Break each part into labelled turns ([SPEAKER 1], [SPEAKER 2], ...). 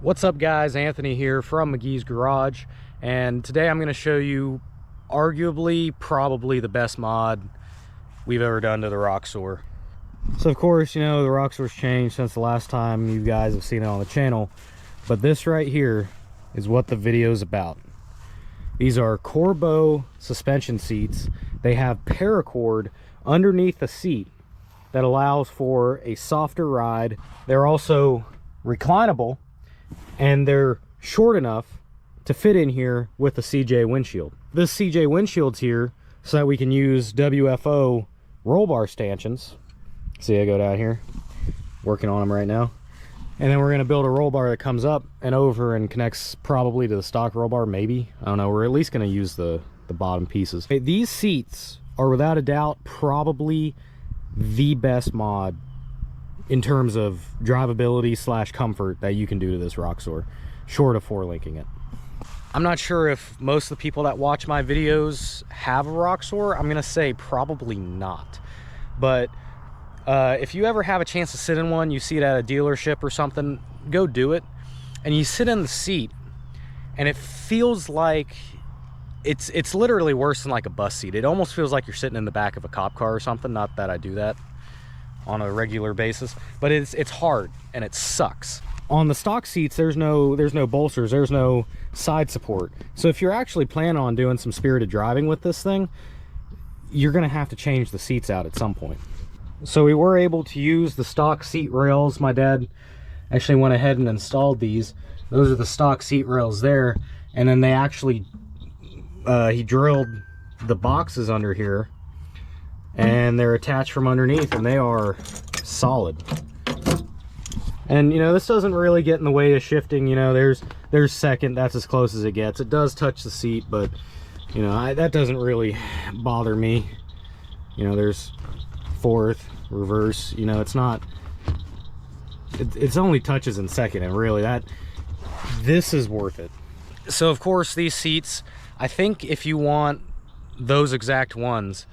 [SPEAKER 1] What's up guys, Anthony here from McGee's Garage, and today I'm going to show you arguably probably the best mod we've ever done to the Roxor. So of course, you know, the Roxor's changed since the last time you guys have seen it on the channel, but this right here is what the video is about. These are Corbeau suspension seats. They have paracord underneath the seat that allows for a softer ride. They're also reclinable, and they're short enough to fit in here with the CJ windshield. This CJ windshield's here so that we can use WFO roll bar stanchions. See, I go down here, working on them right now. And then we're gonna build a roll bar that comes up and over and connects probably to the stock roll bar, maybe. I don't know, we're at least gonna use the bottom pieces. These seats are without a doubt probably the best mod in terms of drivability slash comfort that you can do to this Roxor, short of four-linking it. I'm not sure if most of the people that watch my videos have a Roxor. I'm gonna say probably not. But if you ever have a chance to sit in one, you see it at a dealership or something, go do it. And you sit in the seat, and it feels like it's literally worse than like a bus seat. It almost feels like you're sitting in the back of a cop car or something. Not that I do that on a regular basis, but it's hard and it sucks. On the stock seats, there's no bolsters, there's no side support. So if you're actually planning on doing some spirited driving with this thing, you're gonna have to change the seats out at some point. So we were able to use the stock seat rails. My dad actually went ahead and installed these. Those are the stock seat rails there, and then they actually he drilled the boxes under here, and they're attached from underneath, and they are solid. And you know, this doesn't really get in the way of shifting. You know, there's second, that's as close as it gets. It does touch the seat, but you know, that doesn't really bother me. You know, there's fourth, reverse, you know, it's only touches in second, and really this is worth it. So of course, these seats, I think if you want those exact ones,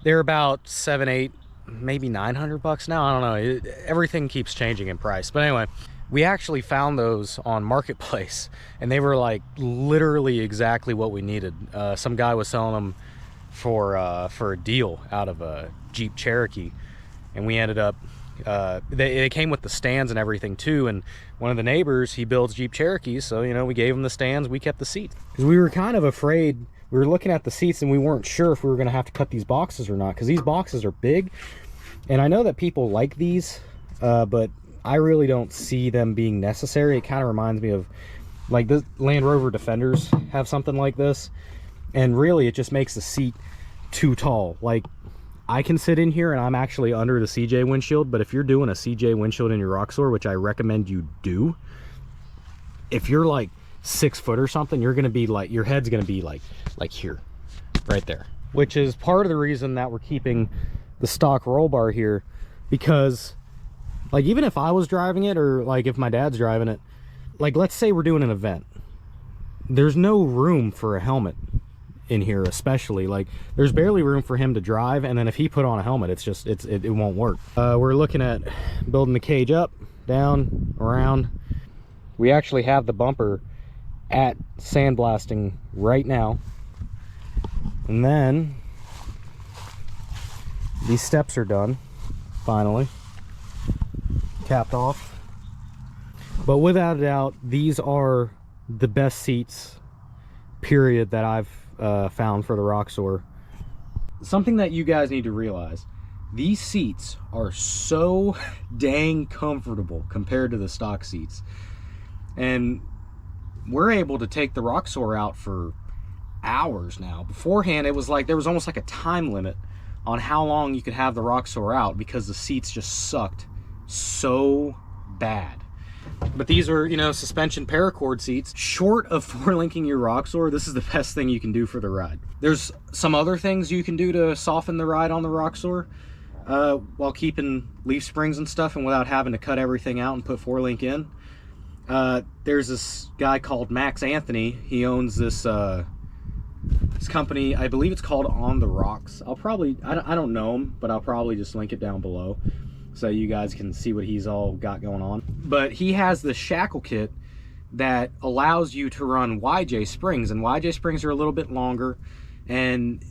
[SPEAKER 1] they're about 700, 800, maybe 900 bucks now. I don't know, everything keeps changing in price. But anyway, we actually found those on Marketplace, and they were like literally exactly what we needed. Some guy was selling them for a deal out of a Jeep Cherokee, and we ended up they came with the stands and everything too. And one of the neighbors, he builds Jeep Cherokees, so you know, we gave him the stands, we kept the seat, because we were kind of afraid. We were looking at the seats and we weren't sure if we were going to have to cut these boxes or not, because these boxes are big, and I know that people like these, but I really don't see them being necessary. It kind of reminds me of like the Land Rover Defenders have something like this, and really it just makes the seat too tall. Like, I can sit in here and I'm actually under the CJ windshield, but if you're doing a CJ windshield in your Roxor, which I recommend you do, if you're like 6 foot or something, you're gonna be like, your head's gonna be like here, right there. Which is part of the reason that we're keeping the stock roll bar here, because like, even if I was driving it, or like if my dad's driving it, like let's say we're doing an event, there's no room for a helmet in here, especially like there's barely room for him to drive, and then if he put on a helmet, it won't work. We're looking at building the cage up, down, around. We actually have the bumper at sandblasting right now, and then these steps are done finally, capped off. But without a doubt, these are the best seats period that I've found for the Roxor. Something that you guys need to realize, these seats are so dang comfortable compared to the stock seats, and we're able to take the Roxor out for hours now. Beforehand, it was like there was almost like a time limit on how long you could have the Roxor out, because the seats just sucked so bad. But these are, you know, suspension paracord seats. Short of four-linking your Roxor, this is the best thing you can do for the ride. There's some other things you can do to soften the ride on the Roxor while keeping leaf springs and stuff, and without having to cut everything out and put four-link in. There's this guy called Max Anthony. He owns this company, I believe it's called On the Rocks. I don't know him, but I'll probably just link it down below. so you guys can see what he's all got going on. But he has the shackle kit that allows you to run YJ springs, and YJ springs are a little bit longer, and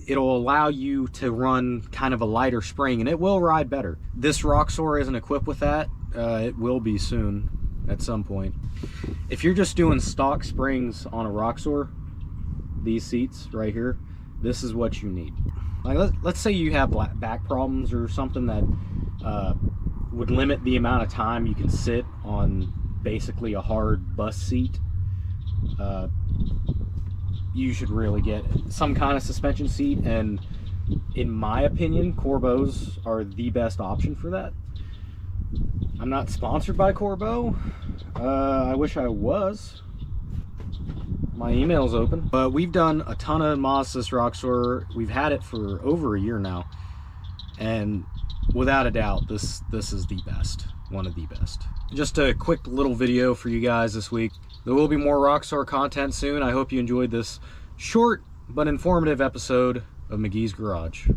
[SPEAKER 1] it'll allow you to run kind of a lighter spring, and it will ride better. This Roxor isn't equipped with that. It will be soon at some point. If you're just doing stock springs on a Roxor, these seats right here, this is what you need. Like, let's say you have back problems or something that would limit the amount of time you can sit on basically a hard bus seat. You should really get some kind of suspension seat, and in my opinion, Corbeaus are the best option for that. I'm not sponsored by Corbeau. I wish I was. My email's open. But we've done a ton of mods to this Roxor. We've had it for over a year now, and without a doubt, this is the best, one of the best. Just a quick little video for you guys this week. There will be more Roxor content soon. I hope you enjoyed this short but informative episode of McGee's Garage.